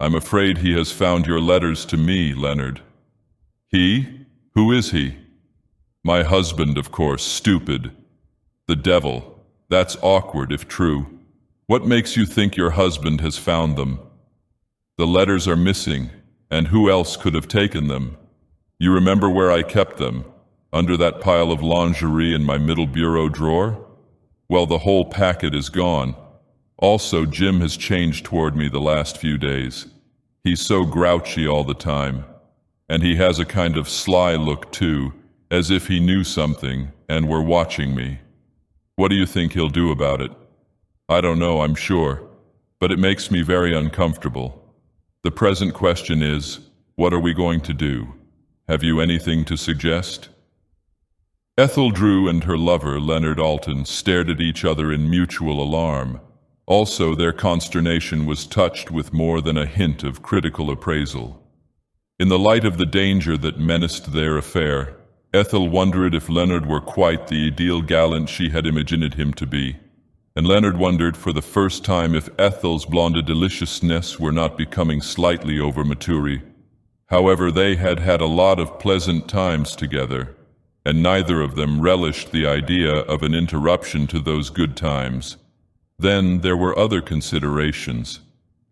I'm afraid he has found your letters to me, Leonard. He? Who is he? My husband, of course, stupid. The devil. That's awkward, if true. What makes you think your husband has found them? The letters are missing, and who else could have taken them? You remember where I kept them? Under that pile of lingerie in my middle bureau drawer? Well, the whole packet is gone. Also, Jim has changed toward me the last few days. He's so grouchy all the time. And he has a kind of sly look too, as if he knew something and were watching me. What do you think he'll do about it? I don't know, I'm sure, but it makes me very uncomfortable. The present question is, what are we going to do? Have you anything to suggest? Ethel Drew and her lover, Leonard Alton, stared at each other in mutual alarm. Also, their consternation was touched with more than a hint of critical appraisal. In the light of the danger that menaced their affair, Ethel wondered if Leonard were quite the ideal gallant she had imagined him to be, and Leonard wondered for the first time if Ethel's blonde deliciousness were not becoming slightly over-mature. However, they had had a lot of pleasant times together, and neither of them relished the idea of an interruption to those good times. Then there were other considerations.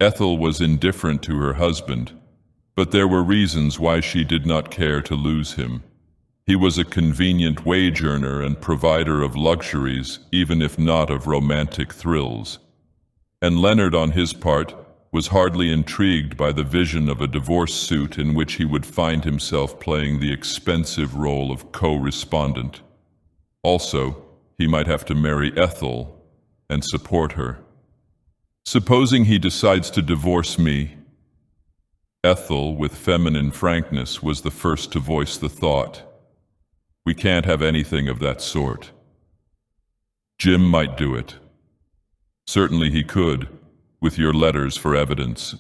Ethel was indifferent to her husband, but there were reasons why she did not care to lose him. He was a convenient wage earner and provider of luxuries, even if not of romantic thrills. And Leonard, on his part, was hardly intrigued by the vision of a divorce suit in which he would find himself playing the expensive role of co-respondent. Also, he might have to marry Ethel and support her. Supposing he decides to divorce me? Ethel, with feminine frankness, was the first to voice the thought. We can't have anything of that sort. Jim might do it. Certainly he could, with your letters for evidence.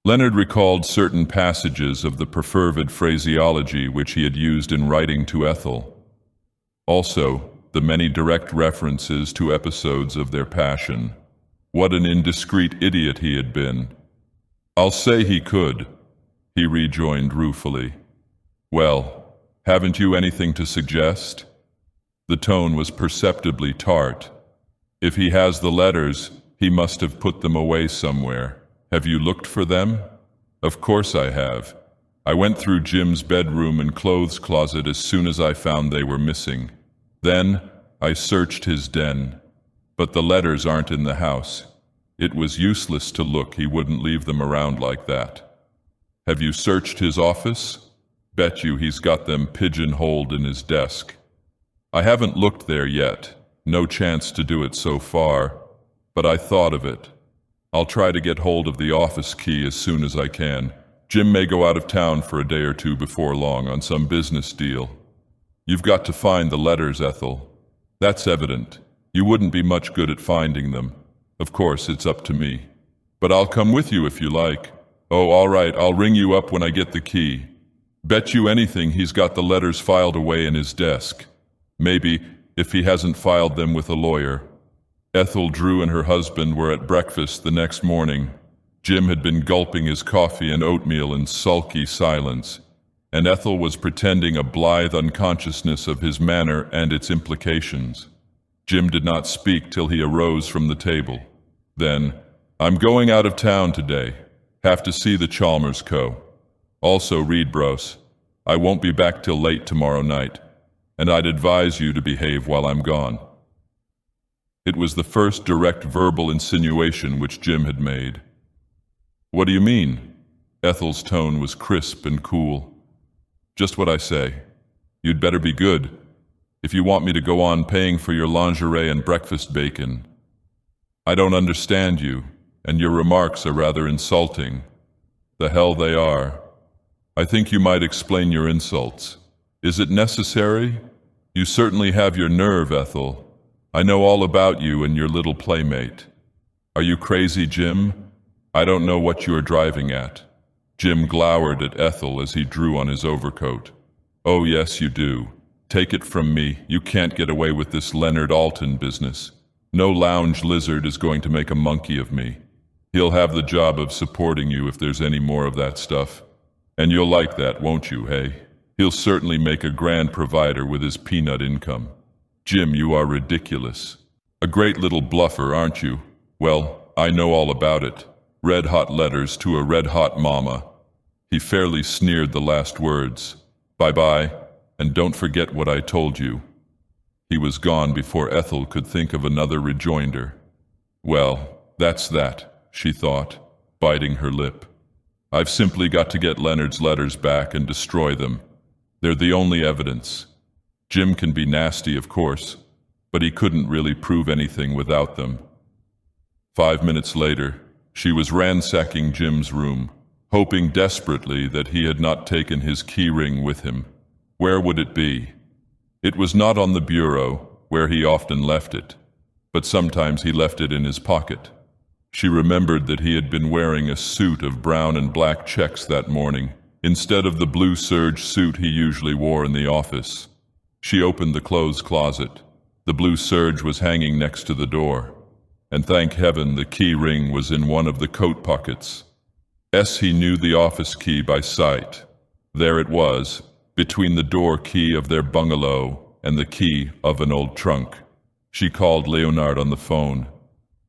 Leonard recalled certain passages of the perfervid phraseology which he had used in writing to Ethel. Also, the many direct references to episodes of their passion. What an indiscreet idiot he had been. I'll say he could, he rejoined ruefully. Well, haven't you anything to suggest? The tone was perceptibly tart. If he has the letters, he must have put them away somewhere. Have you looked for them? Of course I have. I went through Jim's bedroom and clothes closet as soon as I found they were missing. Then I searched his den, but the letters aren't in the house. It was useless to look, he wouldn't leave them around like that. Have you searched his office? Bet you he's got them pigeonholed in his desk. I haven't looked there yet, no chance to do it so far, but I thought of it. I'll try to get hold of the office key as soon as I can. Jim may go out of town for a day or two before long on some business deal. You've got to find the letters, Ethel. That's evident. You wouldn't be much good at finding them. Of course, it's up to me. But I'll come with you if you like. Oh, all right, I'll ring you up when I get the key. Bet you anything he's got the letters filed away in his desk. Maybe, if he hasn't filed them with a lawyer. Ethel Drew and her husband were at breakfast the next morning. Jim had been gulping his coffee and oatmeal in sulky silence, and Ethel was pretending a blithe unconsciousness of his manner and its implications. Jim did not speak till he arose from the table. Then, I'm going out of town today. Have to see the Chalmers Co. Also read Bros. I won't be back till late tomorrow night, and I'd advise you to behave while I'm gone. It was the first direct verbal insinuation which Jim had made. What do you mean? Ethel's tone was crisp and cool. Just what I say. You'd better be good, if you want me to go on paying for your lingerie and breakfast bacon. I don't understand you, and your remarks are rather insulting. The hell they are. I think you might explain your insults. Is it necessary? You certainly have your nerve, Ethel. I know all about you and your little playmate. Are you crazy, Jim? I don't know what you are driving at. Jim glowered at Ethel as he drew on his overcoat. Oh, yes, you do. Take it from me, you can't get away with this Leonard Alton business. No lounge lizard is going to make a monkey of me. He'll have the job of supporting you if there's any more of that stuff. And you'll like that, won't you, hey? He'll certainly make a grand provider with his peanut income. Jim, you are ridiculous. A great little bluffer, aren't you? Well, I know all about it. Red-hot letters to a red-hot mama. He fairly sneered the last words. Bye-bye, and don't forget what I told you. He was gone before Ethel could think of another rejoinder. Well, that's that, she thought, biting her lip. I've simply got to get Leonard's letters back and destroy them. They're the only evidence. Jim can be nasty, of course, but he couldn't really prove anything without them. 5 minutes later, she was ransacking Jim's room, hoping desperately that he had not taken his key ring with him. Where would it be? It was not on the bureau, where he often left it, but sometimes he left it in his pocket. She remembered that he had been wearing a suit of brown and black checks that morning, instead of the blue serge suit he usually wore in the office. She opened the clothes closet. The blue serge was hanging next to the door, and thank heaven the key ring was in one of the coat pockets. He knew the office key by sight. There it was, between the door key of their bungalow and the key of an old trunk. She called Leonard on the phone.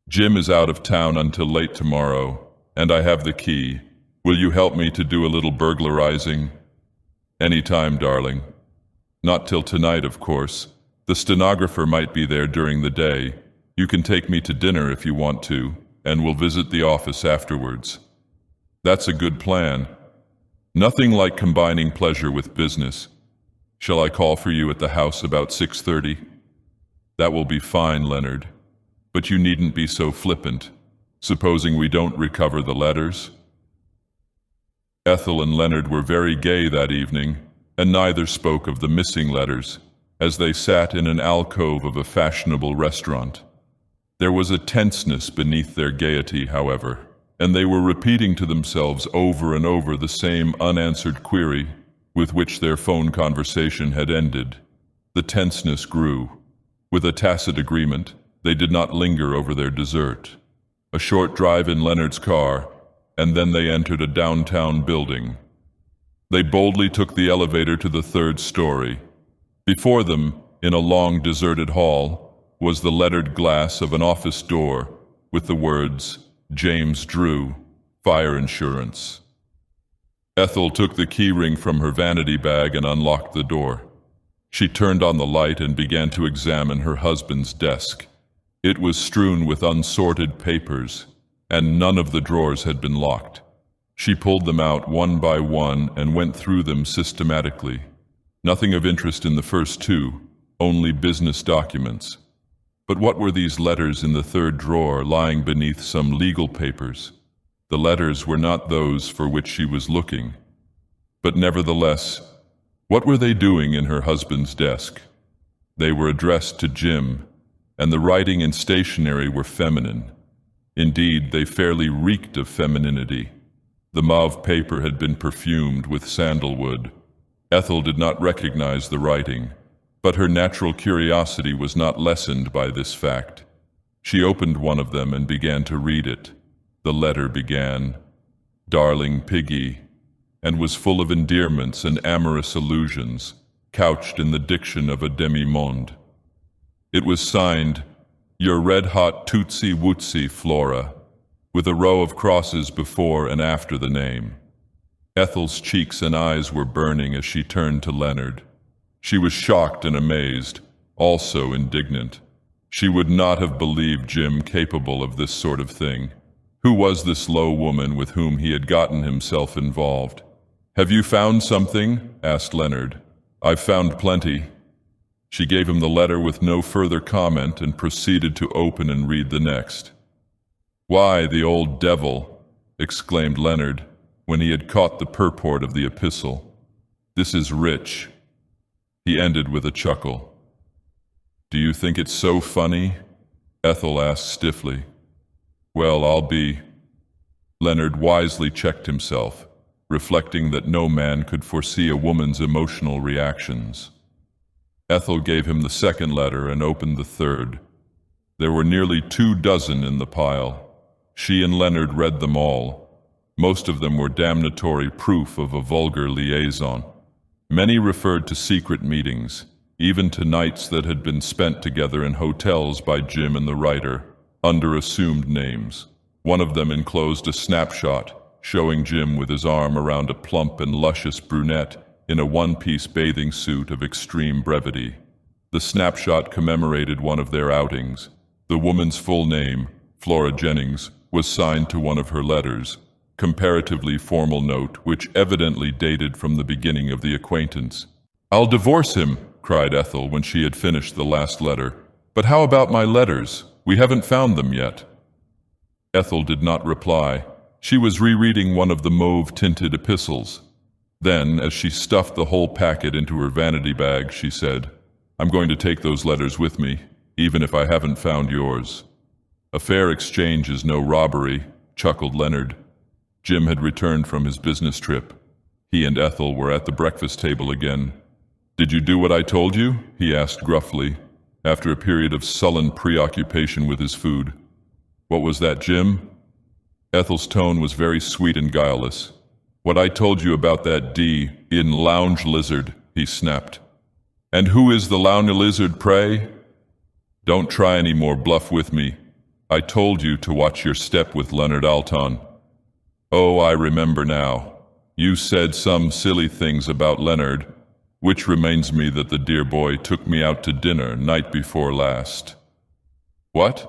Jim is out of town until late tomorrow, and I have the key. Will you help me to do a little burglarizing? Any time, darling. Not till tonight, of course. The stenographer might be there during the day. You can take me to dinner if you want to, and we'll visit the office afterwards. That's a good plan. Nothing like combining pleasure with business. Shall I call for you at the house about 6:30? That will be fine, Leonard. But you needn't be so flippant. Supposing we don't recover the letters? Ethel and Leonard were very gay that evening, and neither spoke of the missing letters as they sat in an alcove of a fashionable restaurant. There was a tenseness beneath their gaiety, however, and they were repeating to themselves over and over the same unanswered query with which their phone conversation had ended. The tenseness grew. With a tacit agreement, they did not linger over their dessert. A short drive in Leonard's car, and then they entered a downtown building. They boldly took the elevator to the 3rd story. Before them, in a long deserted hall, was the lettered glass of an office door with the words, James Drew, Fire Insurance. Ethel took the key ring from her vanity bag and unlocked the door. She turned on the light and began to examine her husband's desk. It was strewn with unsorted papers, and none of the drawers had been locked. She pulled them out one by one and went through them systematically. Nothing of interest in the first 2, only business documents. But what were these letters in the 3rd drawer lying beneath some legal papers? The letters were not those for which she was looking. But nevertheless, what were they doing in her husband's desk? They were addressed to Jim, and the writing and stationery were feminine. Indeed, they fairly reeked of femininity. The mauve paper had been perfumed with sandalwood. Ethel did not recognize the writing, but her natural curiosity was not lessened by this fact. She opened one of them and began to read it. The letter began, "Darling Piggy," and was full of endearments and amorous allusions, couched in the diction of a demi-monde. It was signed, "Your red-hot Tootsie Wootsie Flora," with a row of crosses before and after the name. Ethel's cheeks and eyes were burning as she turned to Leonard. She was shocked and amazed, also indignant. She would not have believed Jim capable of this sort of thing. Who was this low woman with whom he had gotten himself involved? "Have you found something?" asked Leonard. "I've found plenty." She gave him the letter with no further comment and proceeded to open and read the next. "Why, the old devil!" exclaimed Leonard, when he had caught the purport of the epistle. "This is rich." He ended with a chuckle. "Do you think it's so funny?" Ethel asked stiffly. "Well, I'll be—" Leonard wisely checked himself, reflecting that no man could foresee a woman's emotional reactions. Ethel gave him the 2nd letter and opened the 3rd. There were nearly 2 dozen in the pile. She and Leonard read them all. Most of them were damnatory proof of a vulgar liaison. Many referred to secret meetings, even to nights that had been spent together in hotels by Jim and the writer, under assumed names. One of them enclosed a snapshot showing Jim with his arm around a plump and luscious brunette in a one-piece bathing suit of extreme brevity. The snapshot commemorated one of their outings. The woman's full name, Flora Jennings, was signed to one of her letters, comparatively formal note which evidently dated from the beginning of the acquaintance. "I'll divorce him," cried Ethel when she had finished the last letter. "But how about my letters? We haven't found them yet." Ethel did not reply. She was rereading one of the mauve-tinted epistles. Then, as she stuffed the whole packet into her vanity bag, she said, "I'm going to take those letters with me, even if I haven't found yours." "A fair exchange is no robbery," chuckled Leonard. Jim had returned from his business trip. He and Ethel were at the breakfast table again. "Did you do what I told you?" he asked gruffly, after a period of sullen preoccupation with his food. "What was that, Jim?" Ethel's tone was very sweet and guileless. "What I told you about that D-in lounge lizard," he snapped. "And who is the lounge lizard, pray?" "Don't try any more bluff with me. I told you to watch your step with Leonard Alton." "Oh, I remember now. You said some silly things about Leonard, which reminds me that the dear boy took me out to dinner night before last." "What?"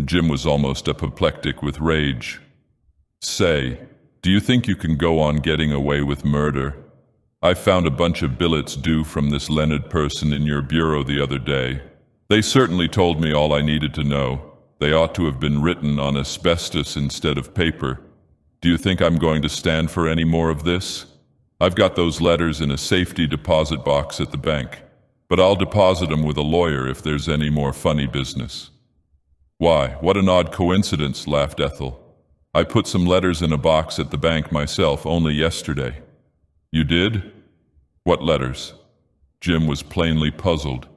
Jim was almost apoplectic with rage. "Say, do you think you can go on getting away with murder? I found a bunch of billets due from this Leonard person in your bureau the other day. They certainly told me all I needed to know. They ought to have been written on asbestos instead of paper. Do you think I'm going to stand for any more of this? I've got those letters in a safety deposit box at the bank, but I'll deposit them with a lawyer if there's any more funny business." "Why, what an odd coincidence," laughed Ethel. "I put some letters in a box at the bank myself only yesterday." "You did? What letters?" Jim was plainly puzzled.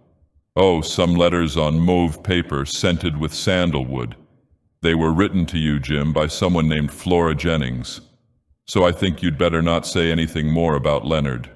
"Oh, some letters on mauve paper scented with sandalwood. They were written to you, Jim, by someone named Flora Jennings. So I think you'd better not say anything more about Leonard."